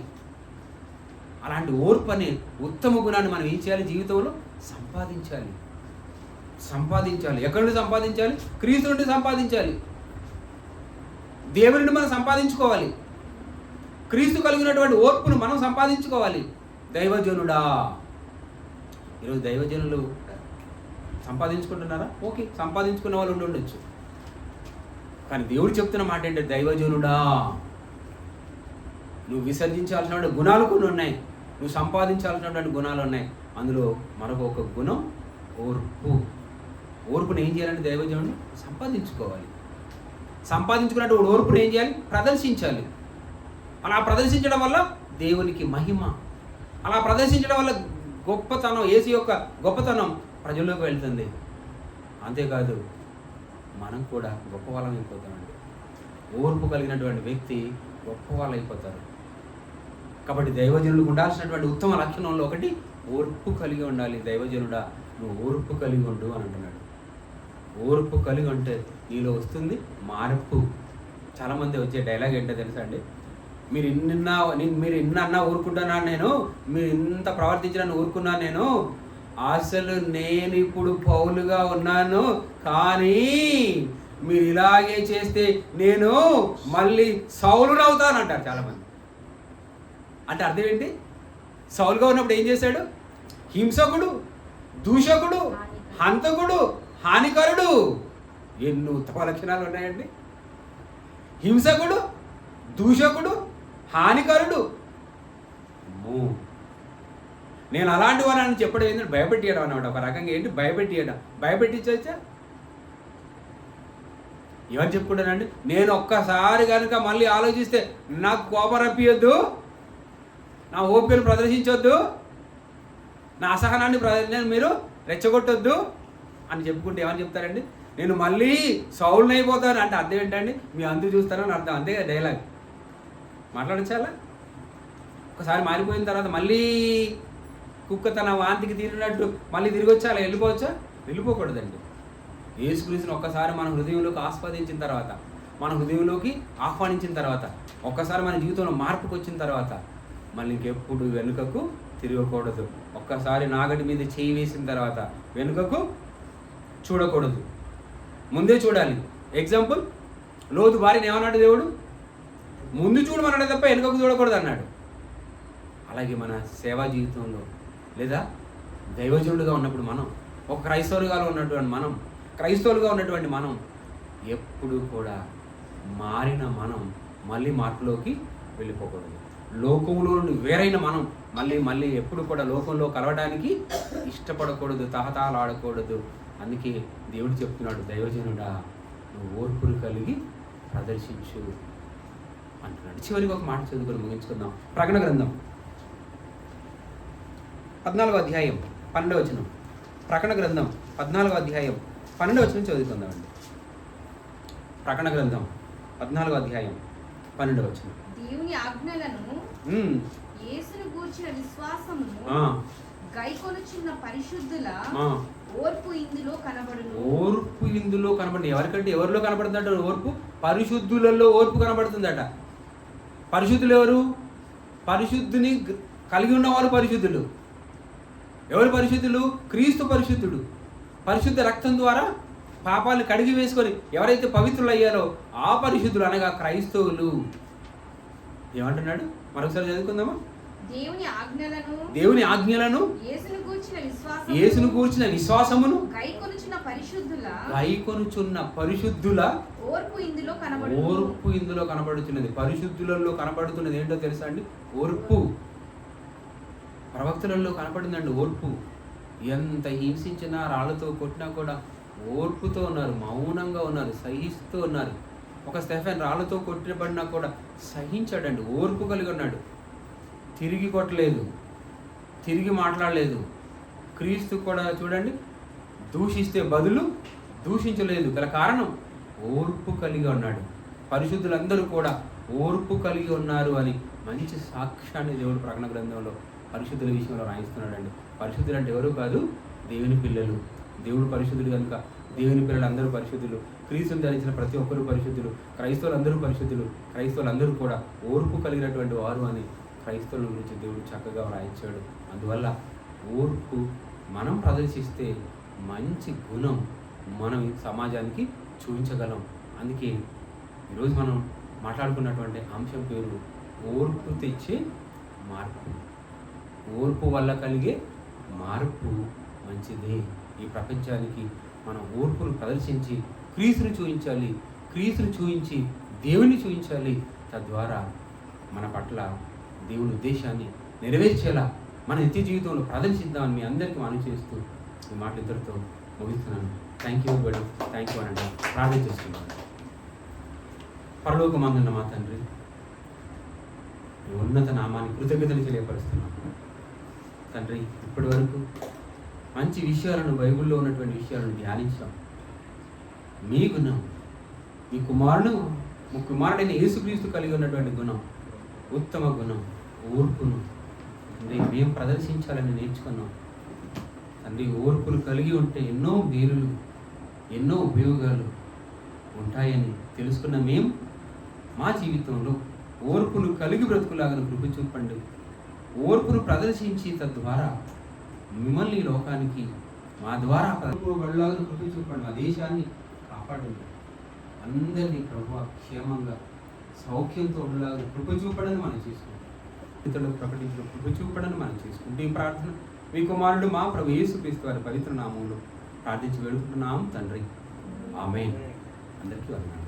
అలాంటి ఓర్పు అనే ఉత్తమ గుణాన్ని మనం ఏం చేయాలి? జీవితంలో సంపాదించాలి. ఎక్కడి నుండి సంపాదించాలి? క్రీస్తు నుండి సంపాదించాలి. దేవుని నుండి మనం సంపాదించుకోవాలి. క్రీస్తు కలిగినటువంటి ఓర్పును మనం సంపాదించుకోవాలి. దైవజనుడా. ఈరోజు దైవజనులు సంపాదించుకుంటున్నారా? ఓకే, సంపాదించుకున్న వాళ్ళు ఉండొచ్చు. కానీ దేవుడు చెప్తున్న మాట ఏంటంటే దైవజనుడా. నువ్వు విసర్జించాల్సినటువంటి గుణాలు కొన్ని ఉన్నాయి, నువ్వు సంపాదించాల్సినటువంటి గుణాలు ఉన్నాయి. అందులో మరొక ఒక గుణం ఓర్పు. ఓర్పుని ఏం చేయాలంటే దైవజనుడు సంపాదించుకోవాలి. సంపాదించుకున్నట్టు ఓర్పుని ఏం చేయాలి? ప్రదర్శించాలి. అలా ప్రదర్శించడం వల్ల దేవునికి మహిమ, అలా ప్రదర్శించడం వల్ల గొప్పతనం, యేసు యొక్క గొప్పతనం ప్రజల్లోకి వెళ్తుంది. అంతేకాదు మనం కూడా గొప్ప వాళ్ళం అయిపోతామండి. ఓర్పు కలిగినటువంటి వ్యక్తి గొప్ప వాళ్ళు అయిపోతారు. కాబట్టి దైవజనులకు ఉండాల్సినటువంటి ఉత్తమ లక్షణంలో ఒకటి ఓర్పు కలిగి ఉండాలి. దైవజనుడా నువ్వు ఓర్పు కలిగి ఉండు అని అంటున్నాడు. ఓర్పు కలిగి ఉంటే నీలో వస్తుంది మార్పు. చాలామంది వచ్చే డైలాగ్ ఏంటో తెలుసా అండి? మీరు ఇన్నన్నా ఊరుకుంటున్నా నేను, మీరు ఇంత ప్రవర్తించిన ఊరుకున్నాను నేను, అసలు నేను ఇప్పుడు పౌలుగా ఉన్నాను, కానీ మీరు ఇలాగే చేస్తే నేను మళ్ళీ సౌలుని అవుతానంటారు చాలామంది. అంటే అర్థం ఏంటి? సౌలుగా ఉన్నప్పుడు ఏం చేశాడు? హింసకుడు, దూషకుడు, హంతకుడు, హానికరుడు. ఎన్ని ఉత్తమ లక్షణాలు ఉన్నాయండి. హింసకుడు, దూషకుడు, హానికరుడు. నేను అలాంటి వాడిని చెప్పడం ఏంటంటే భయపెట్టియడం అన్నమాట. ఒక రకంగా ఏంటి? భయపెట్టియడం. భయపెట్టించవచ్చా? ఎవరు చెప్పుకుంటానండి? నేను ఒక్కసారి కనుక మళ్ళీ ఆలోచిస్తే నాకు కోపం రప్పియొద్దు, నా ఓపికను ప్రదర్శించొద్దు, నా అసహనాన్ని మీరు రెచ్చగొట్టొద్దు అని చెప్పుకుంటే ఏమని చెప్తారండి? నేను మళ్ళీ సౌలుని అయిపోతాను అంటే అర్థం ఏంటండి? మీ అందరూ చూస్తారని అర్థం. అంతే కదా డైలాగ్. మాట్లాడచ్చాలా? ఒకసారి మారిపోయిన తర్వాత మళ్ళీ కుక్క తన వాంతికి తీరినట్టు మళ్ళీ తిరిగి వచ్చి అలా వెళ్ళిపోవచ్చా? వెళ్ళిపోకూడదండి. యేసుక్రీస్తుని ఒక్కసారి మన హృదయంలోకి ఆస్వాదించిన తర్వాత, మన హృదయంలోకి ఆహ్వానించిన తర్వాత, ఒక్కసారి మన జీవితంలో మార్పుకు వచ్చిన తర్వాత మళ్ళీ ఇంకెప్పుడు వెనుకకు తిరగకూడదు. ఒక్కసారి నాగటి మీద చేయి వేసిన తర్వాత వెనుకకు చూడకూడదు, ముందే చూడాలి. ఎగ్జాంపుల్, లోతు భార్యని ఏమన్నాడు దేవుడు? ముందు చూడమన్నాడు తప్ప వెనుకకు చూడకూడదు అన్నాడు. అలాగే మన సేవా జీవితంలో లేదా దైవజనుడుగా ఉన్నప్పుడు మనం, ఒక క్రైస్తవులుగా ఉన్నటువంటి మనం ఎప్పుడు కూడా మారిన మనం మళ్ళీ మార్పులోకి వెళ్ళిపోకూడదు. లోకంలో నుండి వేరైన మనం మళ్ళీ ఎప్పుడు కూడా లోకంలో కలవడానికి ఇష్టపడకూడదు, తహతహలాడకూడదు. అందుకే దేవుడు చెప్తున్నాడు, దైవజనుడా నువ్వు ఓర్పును కలిగి ప్రదర్శించు అంటున్నాడు. చివరికి ఒక మాట చదువుకొని ముగించుకుందాం. ప్రకటన గ్రంథం 14వ అధ్యాయం 12వ వచనం. ప్రకటన గ్రంథం 14వ అధ్యాయం 12వ వచనం చదువుకుందామండి. ప్రకటన గ్రంథం 14వ అధ్యాయం 12వ వచనం. దేవుని ఆజ్ఞలను యేసును గూర్చిన విశ్వాసమును గైకొనుచున్న పరిశుద్ధుల ఓర్పు ఇందులో కనబడును. ఓర్పు ఇందులో కనబడి ఎవరికంటే ఎవరిలో కనబడుతుందట? ఓర్పు పరిశుద్ధులలో ఓర్పు కనబడుతుందట. పరిశుద్ధులు ఎవరు? పరిశుద్ధిని కలిగి ఉన్నవారు పరిశుద్ధులు. ఎవరు పరిశుద్ధులు? క్రీస్తు పరిశుద్ధుడు. పరిశుద్ధ రక్తం ద్వారా పాపాలను కడిగి వేసుకొని ఎవరైతే పవిత్రులు అయ్యారో ఆ పరిశుద్ధులు, అనగా క్రైస్తవులు. ఏమంటున్నాడు? మరొకసారి చదువుకుందామా? దేవుని ఆజ్ఞలను యేసును గూర్చిన విశ్వాసమును గైకొనుచున్న పరిశుద్ధుల ఓర్పు ఇందులో కనబడుతున్నది. పరిశుద్ధులలో కనబడుతున్నది ఏంటో తెలుసా అండి? ఓర్పు. ప్రవక్తలలో కనపడిందండి ఓర్పు. ఎంత హింసించినా, రాళ్ళతో కొట్టినా కూడా ఓర్పుతో ఉన్నారు, మౌనంగా ఉన్నారు, సహిస్తూ ఉన్నారు. ఒక స్టెఫెన్ రాళ్ళతో కొట్టబడినా కూడా సహించాడండి, ఓర్పు కలిగి ఉన్నాడు. తిరిగి కొట్టలేదు, తిరిగి మాట్లాడలేదు. క్రీస్తు కూడా చూడండి, దూషిస్తే బదులు దూషించలేదు. గల కారణం ఓర్పు కలిగి ఉన్నాడు. పరిశుద్ధులందరూ కూడా ఓర్పు కలిగి ఉన్నారు అని మంచి సాక్ష్యాన్ని దేవుడు ప్రకటన గ్రంథంలో పరిశుద్ధుల విషయంలో రాయిస్తున్నాడండి. పరిశుద్ధులు అంటే ఎవరు కాదు, దేవుని పిల్లలు. దేవుడు పరిశుద్ధుడు కనుక దేవుని పిల్లలు అందరూ పరిశుద్ధులు. క్రీస్తుని ధరించిన ప్రతి ఒక్కరూ పరిశుద్ధులు. క్రైస్తవులందరూ పరిశుద్ధులు. క్రైస్తవులందరూ కూడా ఓర్పు కలిగినటువంటి వారు అని క్రైస్తవుల గురించి దేవుడు చక్కగా రాయించాడు. అందువల్ల ఓర్పు మనం ప్రదర్శిస్తే మంచి గుణం మనం సమాజానికి చూపించగలం. అందుకే ఈరోజు మనం మాట్లాడుకున్నటువంటి అంశం పేరు ఓర్పు తెచ్చే మార్పు. ఓర్పు వల్ల కలిగే మార్పు మంచిదే. ఈ ప్రపంచానికి మనం ఓర్పును ప్రదర్శించి క్రీస్తుని చూపించాలి. క్రీస్తుని చూపించి దేవుని చూపించాలి. తద్వారా మన పట్ల దేవుని ఉద్దేశాన్ని నెరవేర్చేలా మన నిత్య జీవితంలో ప్రదర్శిద్దామని మీ అందరికీ మనవి చేస్తూ ఈ మాట ఇద్దరితో ముగిస్తున్నాను. థ్యాంక్ యూ బడి, థ్యాంక్ యూ అనండి. ప్రార్థన చేస్తున్నాను. పరలోకమందున్న మా తండ్రి, మీ ఉన్నత నామాన్ని కృతజ్ఞతలు తెలియపరుస్తున్నాను తండ్రి. ఇప్పటి వరకు మంచి విషయాలను, బైబిల్లో ఉన్నటువంటి విషయాలను ధ్యానించాం. మీ గుణం, మీ కుమారుడైన యేసుక్రీస్తు కలిగి ఉన్నటువంటి గుణం, ఉత్తమ గుణం, ఓర్పును మేము ప్రదర్శించాలని నేర్చుకున్నాం తండ్రి. ఓర్పును కలిగి ఉంటే ఎన్నో మేలులు, ఎన్నో ఉపయోగాలు ఉంటాయని తెలుసుకున్న మేము మా జీవితంలో ఓర్పును కలిగి బ్రతుకులాగా కృప చూపండి. ఓర్పును ప్రదర్శించి తద్వారా మిమ్మల్ని ఈ లోకానికి మా ద్వారా వెళ్ళలాగా కృప చూపండి. మా దేశాన్ని కాపాడండి. అందరినీ ప్రభువా క్షేమంగా సౌఖ్యంతో ఉండలాగా కృప చూపడని మనం చేసుకుంటాం. ఇతరులకు ప్రకటించిన కృప చూపడని మనం చేసుకుంటే ఈ ప్రార్థన మీ కుమారుడు మా ప్రభు యేసుక్రీస్తు వారి పవిత్ర నామంలో ప్రార్థించి వేడుకుంటున్నాం తండ్రి. ఆమేన్. అందరికీ వందనాలు.